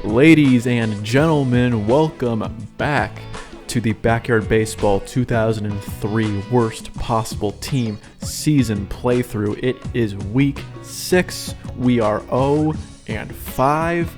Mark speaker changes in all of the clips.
Speaker 1: Ladies and gentlemen, welcome back to the Backyard Baseball 2003 Worst Possible Team Season Playthrough. It is week 6. We are 0-5,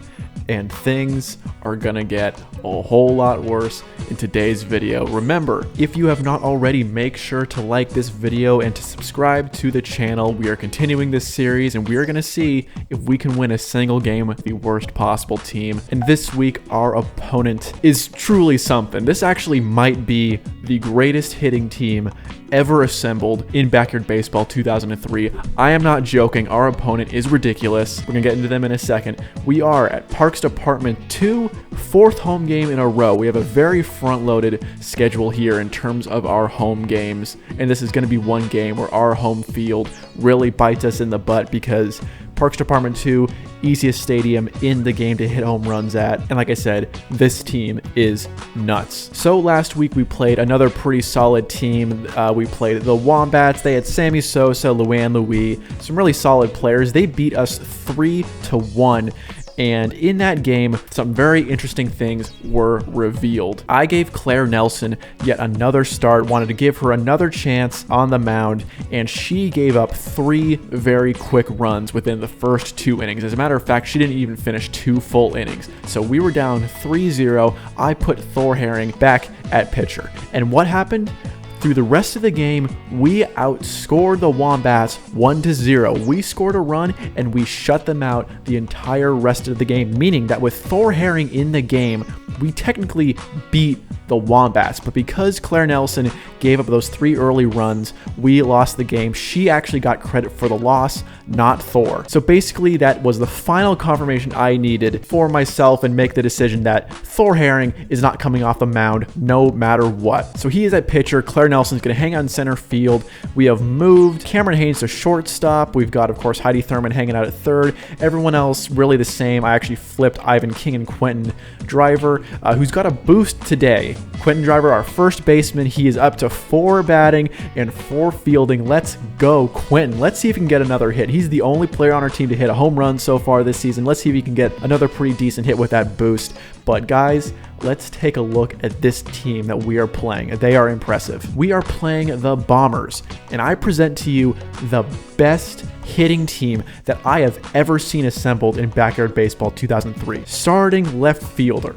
Speaker 1: and things are gonna get a whole lot worse in today's video. Remember, if you have not already, make sure to like this video and to subscribe to the channel. We are continuing this series and we are gonna see if we can win a single game with the worst possible team. And this week, our opponent is truly something. This actually might be the greatest hitting team ever assembled in Backyard Baseball 2003. I am not joking. Our opponent is ridiculous. We're gonna get into them in a second. We are at Parks Department 2, fourth home game in a row. We have a very front-loaded schedule here in terms of our home games, and this is going to be one game where our home field really bites us in the butt because Parks Department 2, easiest stadium in the game to hit home runs at, and like I said, this team is nuts. So last week we played another pretty solid team. We played the Wombats. They had Sammy Sosa, Luann Louis, some really solid players. They beat us 3-1. And in that game, some very interesting things were revealed. I gave Claire Nelson yet another start, wanted to give her another chance on the mound, and she gave up 3 very quick runs within the first 2 innings. As a matter of fact, she didn't even finish 2 full innings. So we were down 3-0. I put Thor Herring back at pitcher. And what happened? Through the rest of the game, we outscored the Wombats 1-0. We scored a run and we shut them out the entire rest of the game, meaning that with Thor Herring in the game, we technically beat the Wombats. But because Claire Nelson gave up those 3 early runs, we lost the game. She actually got credit for the loss, not Thor. So basically, that was the final confirmation I needed for myself and make the decision that Thor Herring is not coming off the mound no matter what. So he is at pitcher. Claire Nelson's going to hang out in center field. We have moved Cameron Haynes to shortstop. We've got, of course, Heidi Thurman hanging out at third. Everyone else really the same. I actually flipped Ivan King and Quentin Driver, who's got a boost today. Quentin Driver, our first baseman, he is up to 4 batting and 4 fielding. Let's go, Quentin. Let's see if he can get another hit. He's the only player on our team to hit a home run so far this season. Let's see if he can get another pretty decent hit with that boost. But guys, let's take a look at this team that we are playing. They are impressive. We are playing the Bombers, and I present to you the best hitting team that I have ever seen assembled in Backyard Baseball 2003. Starting left fielder,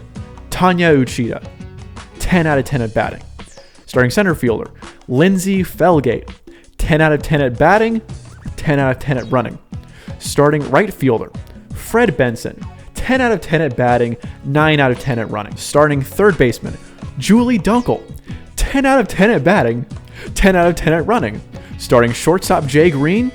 Speaker 1: Tanya Uchida, 10 out of 10 at batting. Starting center fielder, Lindsay Felgate, 10 out of 10 at batting, 10 out of 10 at running. Starting right fielder, Fred Benson, 10 out of 10 at batting, 9 out of 10 at running. Starting third baseman, Julie Dunkel, 10 out of 10 at batting, 10 out of 10 at running. Starting shortstop, Jay Green,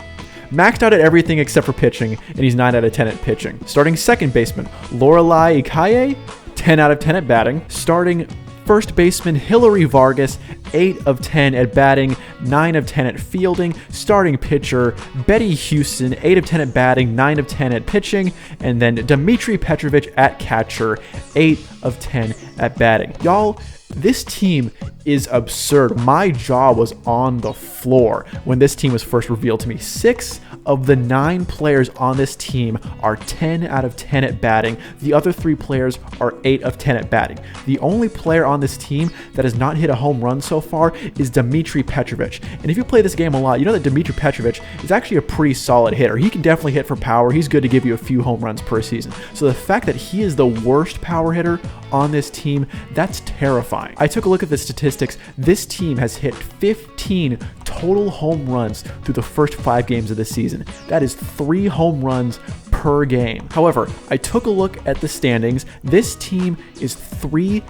Speaker 1: maxed out at everything except for pitching, and he's 9 out of 10 at pitching. Starting second baseman, Lorelai Ikaye, 10 out of 10 at batting. Starting first baseman, Hillary Vargas, 8 of 10 at batting, 9 of 10 at fielding. Starting pitcher, Betty Houston, 8 of 10 at batting, 9 of 10 at pitching. And then Dmitry Petrovich at catcher, 8 of 10 at batting. Y'all, this team is absurd. My jaw was on the floor when this team was first revealed to me. 6 of the 9 players on this team are 10 out of 10 at batting. The other 3 players are 8 of 10 at batting. The only player on this team that has not hit a home run so far is Dmitry Petrovich. And if you play this game a lot, you know that Dmitry Petrovich is actually a pretty solid hitter. He can definitely hit for power. He's good to give you a few home runs per season. So the fact that he is the worst power hitter on this team, that's terrifying. I took a look at the statistics. This team has hit 15 total home runs through the first 5 games of the season. That is 3 home runs per game. However, I took a look at the standings. This team is 3-2.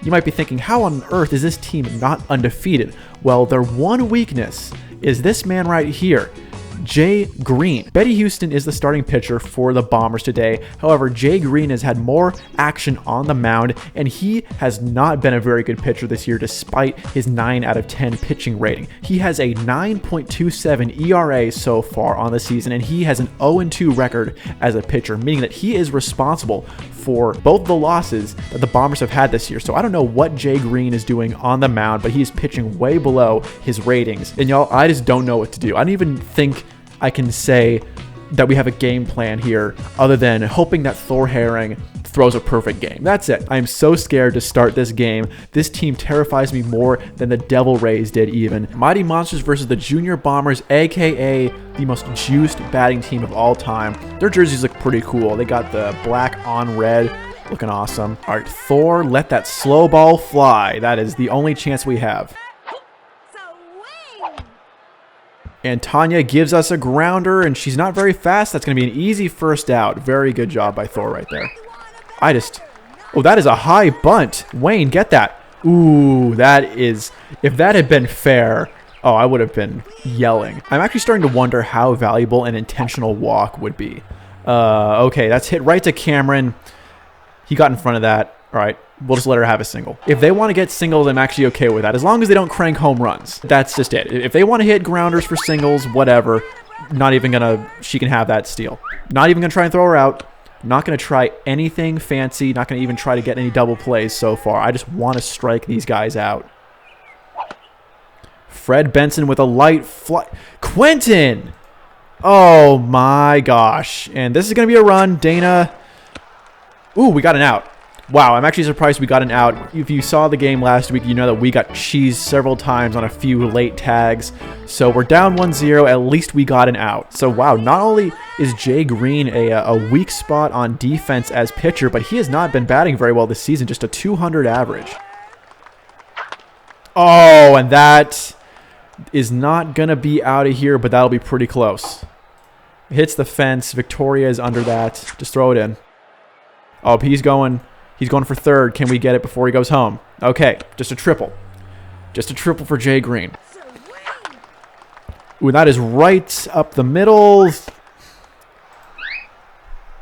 Speaker 1: You might be thinking, how on earth is this team not undefeated? Well, their one weakness is this man right here, Jay Green. Betty Houston is the starting pitcher for the Bombers today. However, Jay Green has had more action on the mound, and he has not been a very good pitcher this year despite his 9 out of 10 pitching rating. He has a 9.27 ERA so far on the season, and he has an 0-2 record as a pitcher, meaning that he is responsible for both the losses that the Bombers have had this year. So I don't know what Jay Green is doing on the mound, but he's pitching way below his ratings. And y'all, I just don't know what to do. I don't even think I can say that we have a game plan here other than hoping that Thor Herring throws a perfect game. That's it. I am so scared to start this game. This team terrifies me more than the Devil Rays did even. Mighty Monsters versus the Junior Bombers, aka the most juiced batting team of all time. Their jerseys look pretty cool. They got the black on red, looking awesome. All right, Thor, let that slow ball fly. That is the only chance we have. And Tanya gives us a grounder, and she's not very fast. That's going to be an easy first out. Very good job by Thor right there. Oh, that is a high bunt. Wayne, get that. Ooh, that is, if that had been fair, oh, I would have been yelling. I'm actually starting to wonder how valuable an intentional walk would be. Okay, that's hit right to Cameron. He got in front of that. All right, we'll just let her have a single. If they want to get singles, I'm actually okay with that, as long as they don't crank home runs. That's just it. If they want to hit grounders for singles, whatever, not even gonna, she can have that steal. Not even gonna try and throw her out. Not gonna try anything fancy. Not gonna even try to get any double plays so far. I just want to strike these guys out. Fred Benson with a light fly. Quentin! Oh my gosh. And this is gonna be a run. Dana. Ooh, we got an out. Wow, I'm actually surprised we got an out. If you saw the game last week, you know that we got cheesed several times on a few late tags. So we're down 1-0. At least we got an out. So wow, not only is Jay Green a weak spot on defense as pitcher, but he has not been batting very well this season. Just a 200 average. Oh, and that is not going to be out of here, but that'll be pretty close. Hits the fence. Victoria is under that. Just throw it in. Oh, he's going for third. Can we get it before he goes home? Okay, just a triple. Just a triple for Jay Green. Ooh, that is right up the middle. We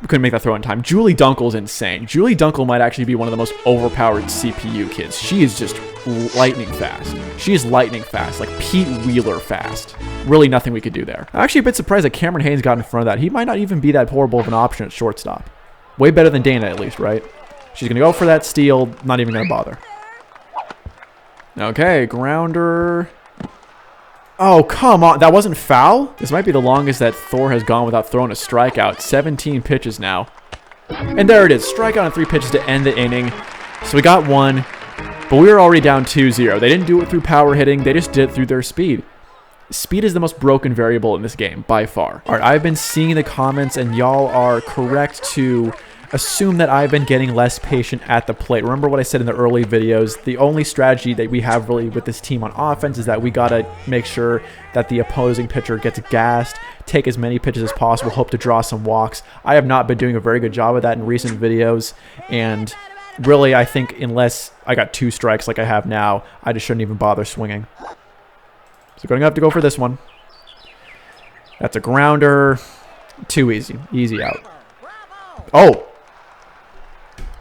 Speaker 1: couldn't make that throw in time. Julie Dunkel's insane. Julie Dunkel might actually be one of the most overpowered CPU kids. She is just lightning fast. She is lightning fast, like Pete Wheeler fast. Really nothing we could do there. I'm actually a bit surprised that Cameron Haynes got in front of that. He might not even be that horrible of an option at shortstop. Way better than Dana, at least, right? She's going to go for that steal. Not even going to bother. Okay, grounder. Oh, come on. That wasn't foul? This might be the longest that Thor has gone without throwing a strikeout. 17 pitches now. And there it is. Strikeout on 3 pitches to end the inning. So we got one, but we were already down 2-0. They didn't do it through power hitting. They just did it through their speed. Speed is the most broken variable in this game, by far. All right, I've been seeing the comments, and y'all are correct to assume that I've been getting less patient at the plate. Remember what I said in the early videos. The only strategy that we have really with this team on offense is that we got to make sure that the opposing pitcher gets gassed, take as many pitches as possible, hope to draw some walks. I have not been doing a very good job of that in recent videos, and really I think unless I got 2 strikes like I have now, I just shouldn't even bother swinging. So going to have to go for this one. That's a grounder. Too easy. Easy out. Oh!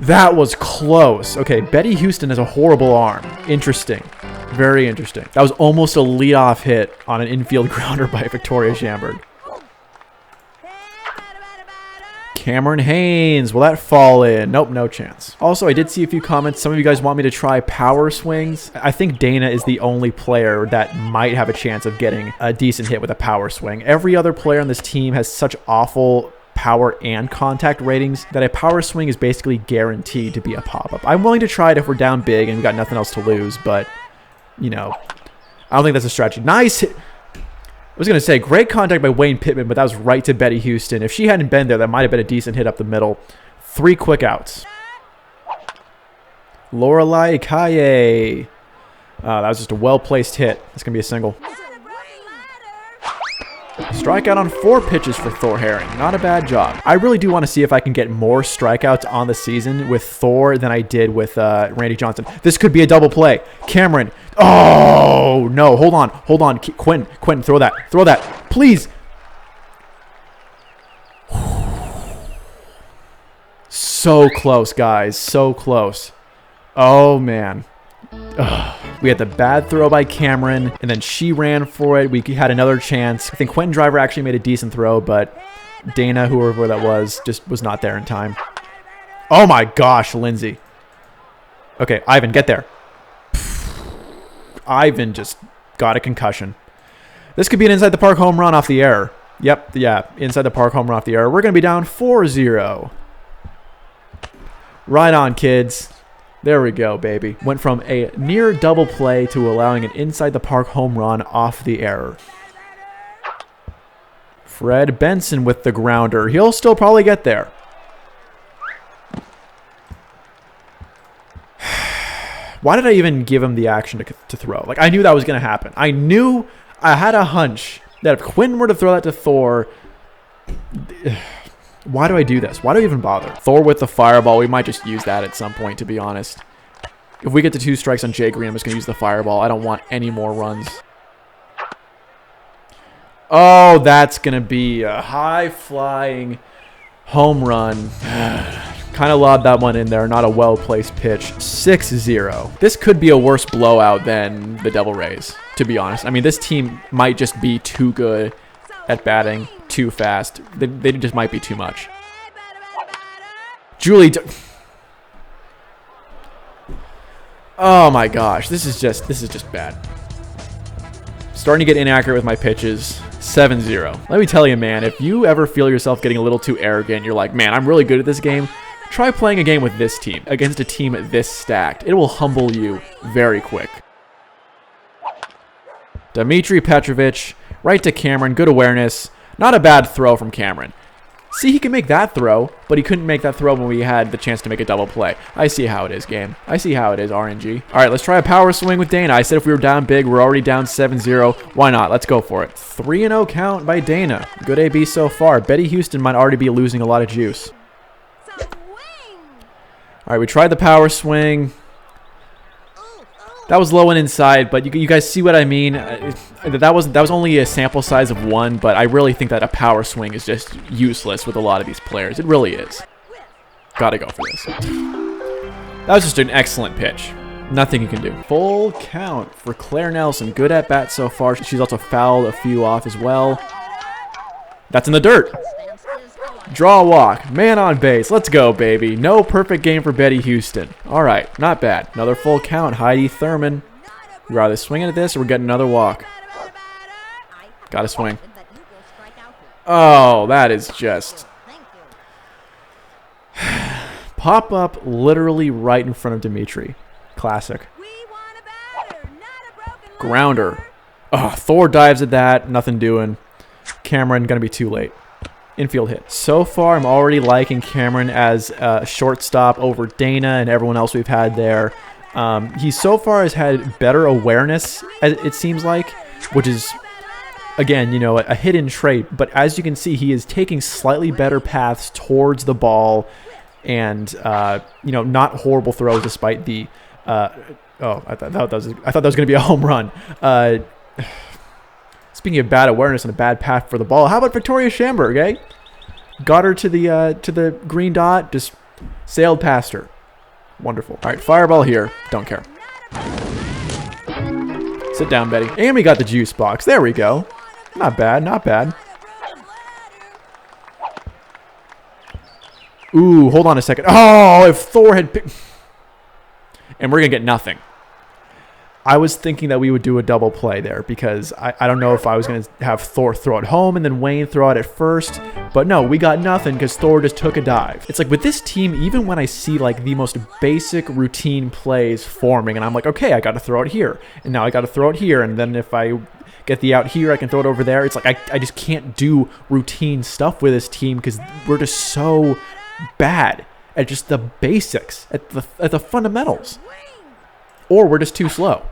Speaker 1: That was close. Okay, Betty Houston has a horrible arm. Interesting. Very interesting. That was almost a leadoff hit on an infield grounder by Victoria Schamberg. Cameron Haynes. Will that fall in? Nope, no chance. Also, I did see a few comments. Some of you guys want me to try power swings. I think Dana is the only player that might have a chance of getting a decent hit with a power swing. Every other player on this team has such awful power and contact ratings that a power swing is basically guaranteed to be a pop-up. I'm willing to try it if we're down big and we've got nothing else to lose, but, you know, I don't think that's a strategy. Nice hit. I was going to say, great contact by Wayne Pittman, but that was right to Betty Houston. If she hadn't been there, that might have been a decent hit up the middle. 3 quick outs. Lorelai Kaye. That was just a well-placed hit. That's going to be a single. Strikeout on 4 pitches for Thor Herring. Not a bad job. I really do want to see if I can get more strikeouts on the season with Thor than I did with Randy Johnson. This could be a double play. Cameron. Oh, no. Hold on. Hold on. Quentin, throw that. Throw that. Please. So close, guys. So close. Oh, man. Ugh. We had the bad throw by Cameron, and then she ran for it. We had another chance. I think Quentin Driver actually made a decent throw, but Dana, whoever that was, just was not there in time. Oh my gosh, Lindsay. Okay, Ivan, get there. Ivan just got a concussion. This could be an inside the park home run off the error. Yep, yeah, inside the park, home run off the error. We're going to be down 4-0. Right on, kids. There we go, baby. Went from a near double play to allowing an inside the park home run off the error. Fred Benson with the grounder. He'll still probably get there. Why did I even give him the action to throw? Like, I knew that was going to happen. I had a hunch that if Quinn were to throw that to Thor, why do I do this? Why do I even bother? Thor with the fireball. We might just use that at some point, to be honest. If we get to 2 strikes on Jay Green, I'm just going to use the fireball. I don't want any more runs. Oh, that's going to be a high-flying home run. Kind of lobbed that one in there. Not a well-placed pitch. 6-0. This could be a worse blowout than the Devil Rays, to be honest. I mean, this team might just be too good at batting, too fast. They just might be too much. Julie... Oh my gosh, this is just bad. Starting to get inaccurate with my pitches. 7-0. Let me tell you, man, if you ever feel yourself getting a little too arrogant, you're like, man, I'm really good at this game, try playing a game with this team, against a team this stacked. It will humble you very quick. Dmitry Petrovic, right to Cameron, good awareness. Not a bad throw from Cameron. See, he can make that throw, but he couldn't make that throw when we had the chance to make a double play. I see how it is, game. I see how it is, RNG. All right, let's try a power swing with Dana. I said if we were down big, we're already down 7-0. Why not? Let's go for it. 3-0 count by Dana. Good AB so far. Betty Houston might already be losing a lot of juice. All right, we tried the power swing. That was low and inside, but you guys see what I mean? That was only a sample size of 1, but I really think that a power swing is just useless with a lot of these players. It really is. Gotta go for this. That was just an excellent pitch. Nothing you can do. Full count for Claire Nelson. Good at bat so far. She's also fouled a few off as well. That's in the dirt. Draw a walk. Man on base. Let's go, baby. No perfect game for Betty Houston. All right. Not bad. Another full count. Heidi Thurman. We're either swinging at this or we're getting another walk. Got to swing. Oh, that is just... Pop up literally right in front of Dimitri. Classic. Grounder. Oh, Thor dives at that. Nothing doing. Cameron going to be too late. Infield hit. So far, I'm already liking Cameron as a shortstop over Dana and everyone else we've had there. He so far has had better awareness, it seems like, which is, again, you know, a hidden trait. But as you can see, he is taking slightly better paths towards the ball and, you know, not horrible throws despite the... I thought that was going to be a home run. Speaking of bad awareness and a bad path for the ball, how about Victoria Schamberg, eh? Got her to the green dot, just sailed past her. Wonderful. All right, fireball here. Don't care. Sit down, Betty. And we got the juice box. There we go. Not bad, not bad. Ooh, hold on a second. Oh, if Thor had picked... And we're going to get nothing. I was thinking that we would do a double play there because I don't know if I was going to have Thor throw it home and then Wayne throw it at first. But no, we got nothing because Thor just took a dive. It's like with this team, even when I see like the most basic routine plays forming and I'm like, okay, I got to throw it here. And now I got to throw it here. And then if I get the out here, I can throw it over there. It's like I just can't do routine stuff with this team because we're just so bad at just the basics, at the fundamentals. Or we're just too slow.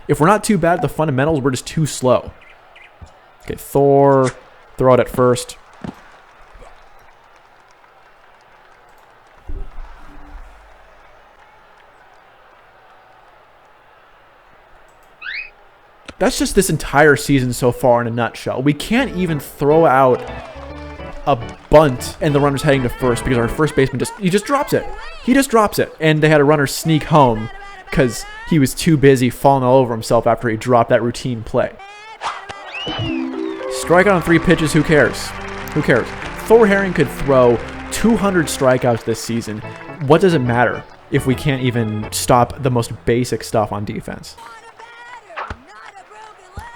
Speaker 1: If we're not too bad at the fundamentals, we're just too slow. Okay, Thor, throw it at first. That's just this entire season so far in a nutshell. We can't even throw out a bunt and the runner's heading to first because our first baseman just drops it. He just drops it. And they had a runner sneak home because he was too busy falling all over himself after he dropped that routine play. Strike on 3 pitches, who cares? Who cares? Thor Herring could throw 200 strikeouts this season. What does it matter if we can't even stop the most basic stuff on defense?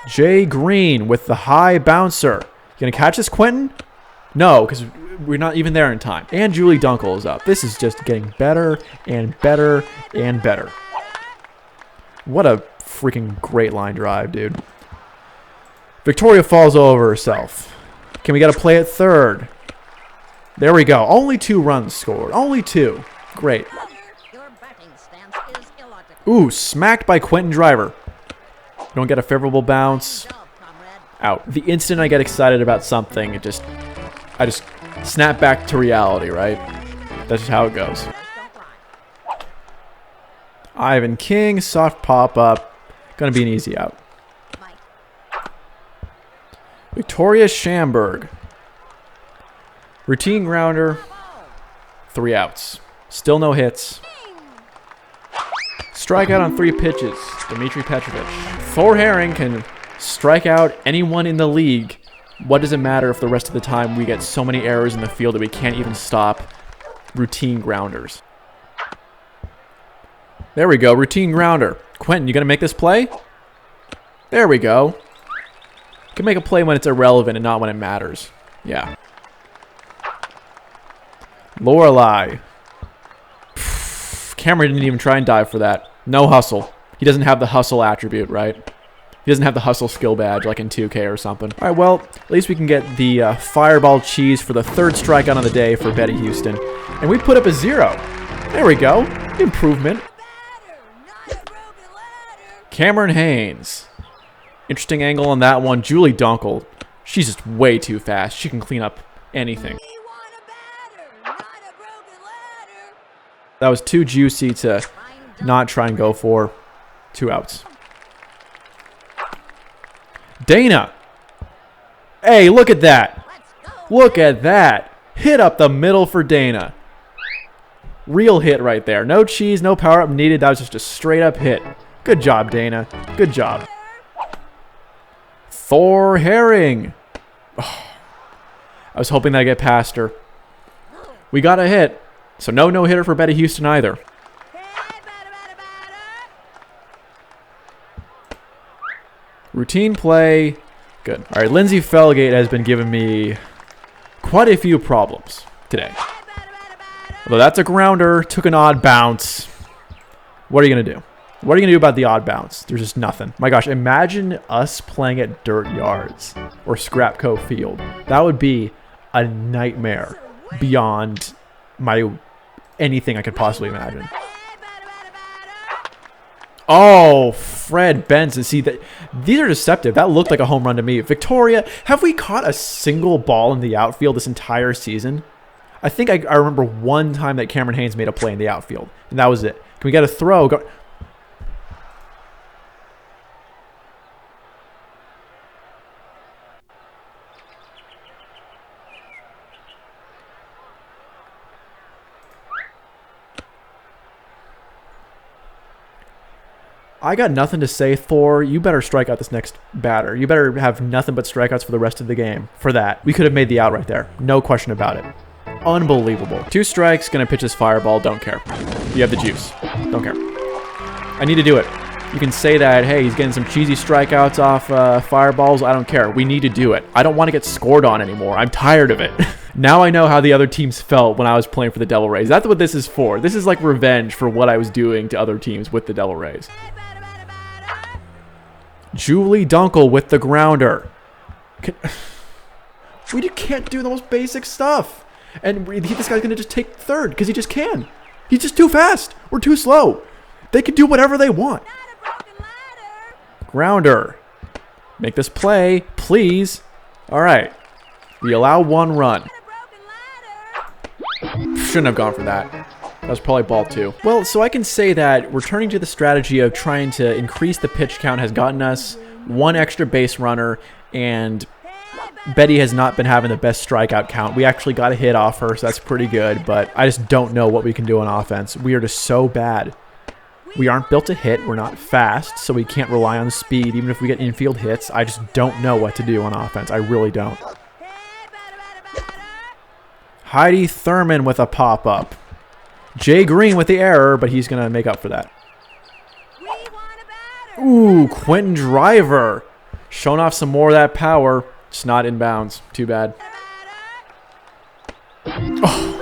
Speaker 1: Jay Green with the high bouncer. Gonna catch this, Quentin? No, because we're not even there in time. And Julie Dunkel is up. This is just getting better and better and better. What a freaking great line drive, dude. Victoria falls over herself. Can we get a play at third? There we go. Only 2 runs scored. Only 2. Great. Ooh, smacked by Quentin Driver. Don't get a favorable bounce. Out. The instant I get excited about something, I just snap back to reality, right? That's just how it goes. Ivan King, soft pop-up. Gonna be an easy out. Victoria Schamberg. Routine grounder. 3 outs. Still no hits. Strikeout on 3 pitches. Dmitry Petrovic. Thor Herring can strike out anyone in the league. What does it matter if the rest of the time we get so many errors in the field that we can't even stop routine grounders? There we go. Routine grounder. Quentin, you going to make this play? There we go. You can make a play when it's irrelevant and not when it matters. Yeah. Lorelei. Cameron didn't even try and dive for that. No hustle. He doesn't have the hustle attribute, right? He doesn't have the hustle skill badge like in 2K or something. All right, well, at least we can get the fireball cheese for the 3rd strikeout on the day for Betty Houston. And we put up a 0. There we go. Improvement. Cameron Haynes. Interesting angle on that one. Julie Dunkel. She's just way too fast. She can clean up anything. That was too juicy to not try and go for. 2 outs. Dana. Hey, look at that. Look at that. Hit up the middle for Dana. Real hit right there. No cheese, no power up needed. That was just a straight up hit. Good job, Dana. Good job. Thor Herring. Oh, I was hoping that I'd get past her. We got a hit. So no hitter for Betty Houston either. Routine play. Good. All right, Lindsay Felgate has been giving me quite a few problems today. Although that's a grounder. Took an odd bounce. What are you going to do? What are you going to do about the odd bounce? There's just nothing. My gosh, imagine us playing at dirt yards or Scrapco Field. That would be a nightmare beyond anything I could possibly imagine. Oh, Fred Benson. See, these are deceptive. That looked like a home run to me. Victoria, have we caught a single ball in the outfield this entire season? I think I remember one time that Cameron Haynes made a play in the outfield, and that was it. Can we get a throw? Go. I got nothing to say, Thor. You better strike out this next batter. You better have nothing but strikeouts for the rest of the game. For that, we could have made the out right there. No question about it. Unbelievable. 2 strikes, gonna pitch his fireball. Don't care. You have the juice. Don't care. I need to do it. You can say that, hey, he's getting some cheesy strikeouts off fireballs. I don't care. We need to do it. I don't want to get scored on anymore. I'm tired of it. Now I know how the other teams felt when I was playing for the Devil Rays. That's what this is for. This is like revenge for what I was doing to other teams with the Devil Rays. Julie Dunkel with the grounder. We can't do the most basic stuff. And this guy's going to just take third because he just can. He's just too fast. We're too slow. They can do whatever they want. Grounder. Make this play, please. All right. We allow 1 run. Shouldn't have gone for that. That was probably ball 2. Well, so I can say that returning to the strategy of trying to increase the pitch count has gotten us 1 extra base runner, and Betty has not been having the best strikeout count. We actually got a hit off her, so that's pretty good, but I just don't know what we can do on offense. We are just so bad. We aren't built to hit. We're not fast, so we can't rely on speed. Even if we get infield hits, I just don't know what to do on offense. I really don't. Heidi Thurman with a pop-up. Jay Green with the error, but he's going to make up for that. Ooh, Quentin Driver. Showing off some more of that power. It's not in bounds. Too bad. Oh.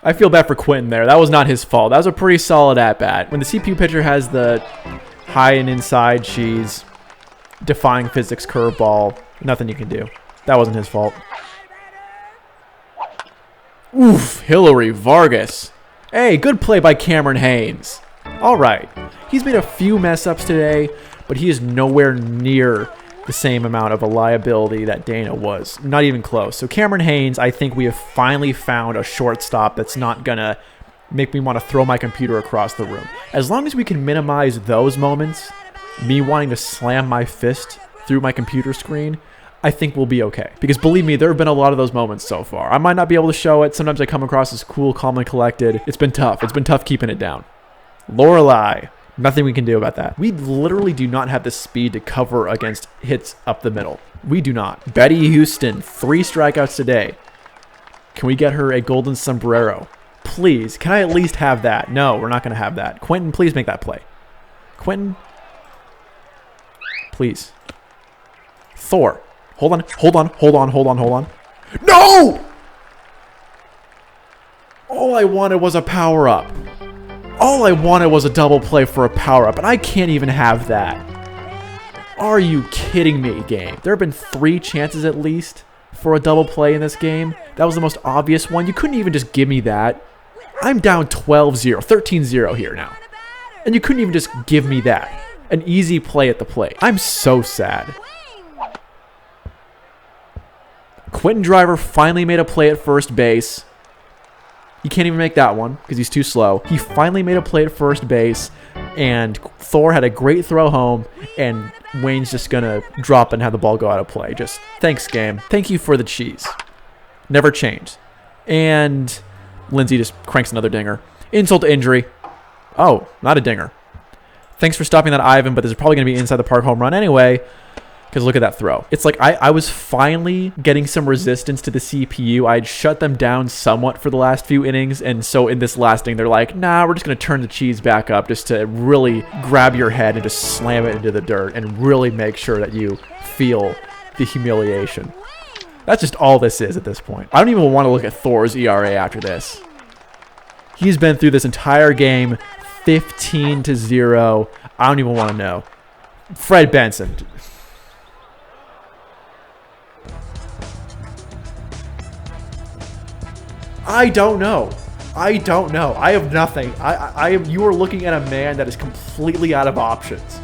Speaker 1: I feel bad for Quentin there. That was not his fault. That was a pretty solid at-bat. When the CPU pitcher has the high and inside cheese, defying physics curveball, nothing you can do. That wasn't his fault. Oof, Hillary Vargas. Hey, good play by Cameron Haynes. All right. He's made a few mess-ups today, but he is nowhere near the same amount of a liability that Dana was. Not even close. So Cameron Haynes, I think we have finally found a shortstop that's not going to make me want to throw my computer across the room. As long as we can minimize those moments, me wanting to slam my fist through my computer screen, I think we'll be okay. Because believe me, there have been a lot of those moments so far. I might not be able to show it. Sometimes I come across as cool, calm, and collected. It's been tough. It's been tough keeping it down. Lorelei. Nothing we can do about that. We literally do not have the speed to cover against hits up the middle. We do not. Betty Houston, 3 strikeouts today. Can we get her a golden sombrero? Please. Can I at least have that? No, we're not going to have that. Quentin, please make that play. Quentin. Please. Thor. Hold on. No! All I wanted was a power-up. All I wanted was a double play for a power-up, and I can't even have that. Are you kidding me, game? There have been 3 chances at least for a double play in this game. That was the most obvious one. You couldn't even just give me that. I'm down 12-0, 13-0 here now. And you couldn't even just give me that. An easy play at the plate. I'm so sad. Quentin Driver finally made a play at first base. He can't even make that one because he's too slow. He finally made a play at first base, and Thor had a great throw home, and Wayne's just going to drop and have the ball go out of play. Just thanks, game. Thank you for the cheese. Never changed. And Lindsay just cranks another dinger. Insult to injury. Oh, not a dinger. Thanks for stopping that, Ivan, but this is probably going to be inside the park home run anyway. Because look at that throw. It's like I was finally getting some resistance to the CPU. I'd shut them down somewhat for the last few innings. And so in this last inning, they're like, nah, we're just going to turn the cheese back up just to really grab your head and just slam it into the dirt and really make sure that you feel the humiliation. That's just all this is at this point. I don't even want to look at Thor's ERA after this. He's been through this entire game 15-0. I don't even want to know. Fred Benson. I don't know. I have nothing. You are looking at a man that is completely out of options.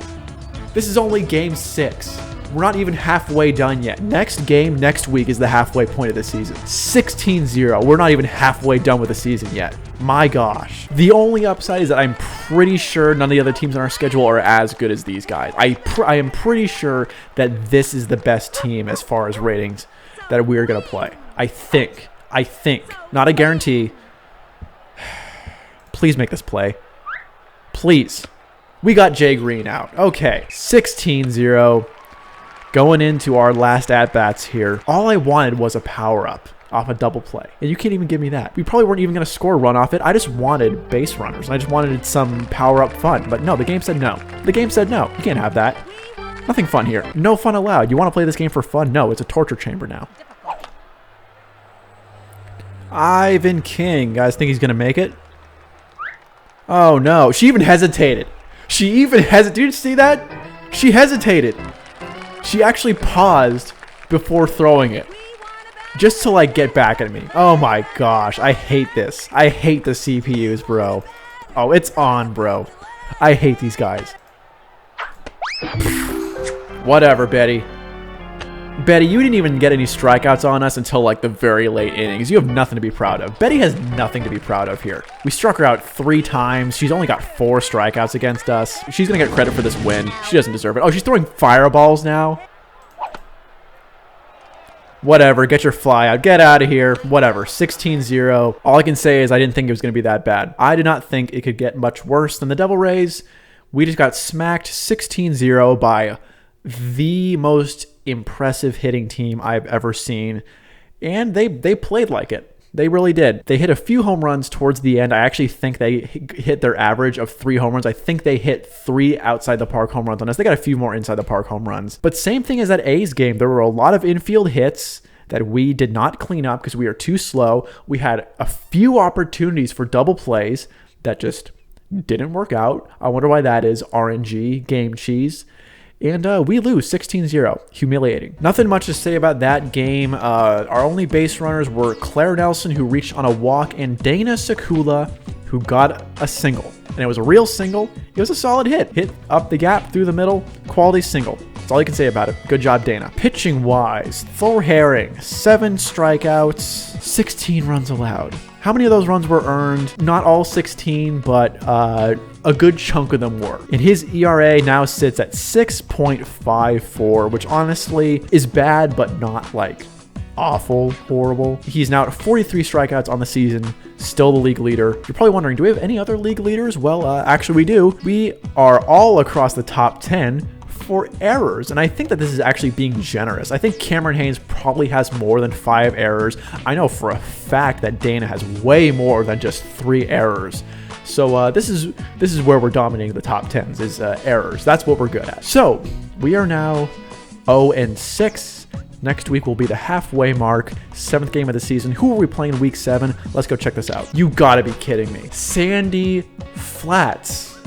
Speaker 1: This is only game 6. We're not even halfway done yet. Next game, next week is the halfway point of the season. 16-0. We're not even halfway done with the season yet. My gosh. The only upside is that I'm pretty sure none of the other teams on our schedule are as good as these guys. I am pretty sure that this is the best team as far as ratings that we're going to play. I think. Not a guarantee. Please make this play. Please. We got Jay Green out. Okay. 16-0. Going into our last at-bats here. All I wanted was a power-up off a double play. And you can't even give me that. We probably weren't even going to score a run off it. I just wanted base runners. I just wanted some power-up fun. But no, the game said no. The game said no. You can't have that. Nothing fun here. No fun allowed. You want to play this game for fun? No, it's a torture chamber now. Ivan King. Guys think he's going to make it? Oh, no. She even hesitated. Did you see that? She hesitated. She actually paused before throwing it. Just to, like, get back at me. Oh, my gosh. I hate this. I hate the CPUs, bro. Oh, it's on, bro. I hate these guys. Whatever, Betty. Betty, you didn't even get any strikeouts on us until, like, the very late innings. You have nothing to be proud of. Betty has nothing to be proud of here. We struck her out 3 times. She's only got 4 strikeouts against us. She's going to get credit for this win. She doesn't deserve it. Oh, she's throwing fireballs now? Whatever. Get your fly out. Get out of here. Whatever. 16-0. All I can say is I didn't think it was going to be that bad. I did not think it could get much worse than the Devil Rays. We just got smacked 16-0 by the most impressive hitting team I've ever seen, and they played like it. They really did. They hit a few home runs towards the end. I actually think they hit their average of 3 home runs. I think they hit 3 outside the park home runs on us. They got a few more inside the park home runs. But same thing as that A's game. There were a lot of infield hits that we did not clean up because we are too slow. We had a few opportunities for double plays that just didn't work out. I wonder why that is. RNG, game cheese. And we lose 16-0. Humiliating. Nothing much to say about that game. Our only base runners were Claire Nelson, who reached on a walk, and Dana Sakula, who got a single. And it was a real single. It was a solid hit. Hit up the gap, through the middle. Quality single. That's all you can say about it. Good job, Dana. Pitching-wise, Thor Herring, 7 strikeouts, 16 runs allowed. How many of those runs were earned? Not all 16, but a good chunk of them were. And his ERA now sits at 6.54, which honestly is bad, but not like awful, horrible. He's now at 43 strikeouts on the season, still the league leader. You're probably wondering, do we have any other league leaders? Well, actually we do. We are all across the top 10 for errors, and I think that this is actually being generous. I think Cameron Haynes probably has more than 5 errors. I know for a fact that Dana has way more than just 3 errors. So this is where we're dominating the top 10s, is errors. That's what we're good at. So we are now 0-6. Next week will be the halfway mark, 7th game of the season. Who are we playing in week 7? Let's go check this out. You gotta be kidding me. Sandy Flats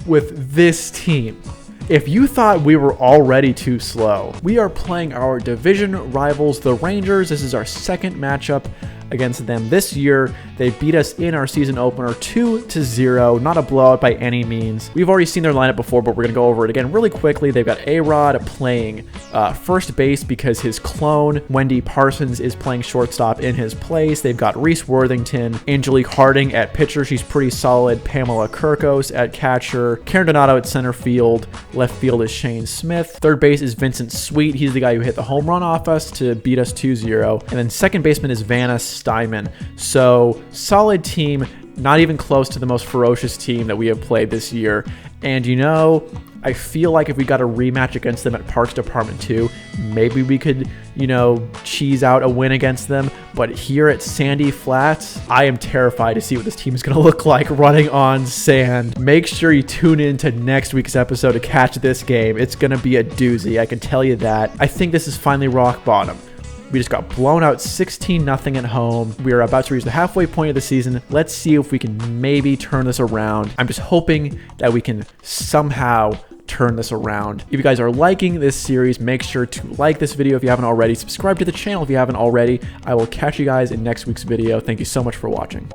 Speaker 1: with this team. If you thought we were already too slow, we are playing our division rivals, the Rangers. This is our second matchup against them this year. They beat us in our season opener 2-0. Not a blowout by any means. We've already seen their lineup before, but we're going to go over it again really quickly. They've got A-Rod playing first base because his clone, Wendy Parsons, is playing shortstop in his place. They've got Reese Worthington, Angelique Harding at pitcher. She's pretty solid. Pamela Kirkos at catcher. Karen Donato at center field. Left field is Shane Smith. Third base is Vincent Sweet. He's the guy who hit the home run off us to beat us 2-0. And then second baseman is Vanna Steinman. So solid team, not even close to the most ferocious team that we have played this year. And you know, I feel like if we got a rematch against them at Parks Department 2, maybe we could, you know, cheese out a win against them. But here at Sandy Flats, I am terrified to see what this team is going to look like running on sand. Make sure you tune in to next week's episode to catch this game. It's going to be a doozy, I can tell you that. I think this is finally rock bottom. We just got blown out 16-0 at home. We are about to reach the halfway point of the season. Let's see if we can maybe turn this around. I'm just hoping that we can somehow turn this around. If you guys are liking this series, make sure to like this video if you haven't already. Subscribe to the channel if you haven't already. I will catch you guys in next week's video. Thank you so much for watching.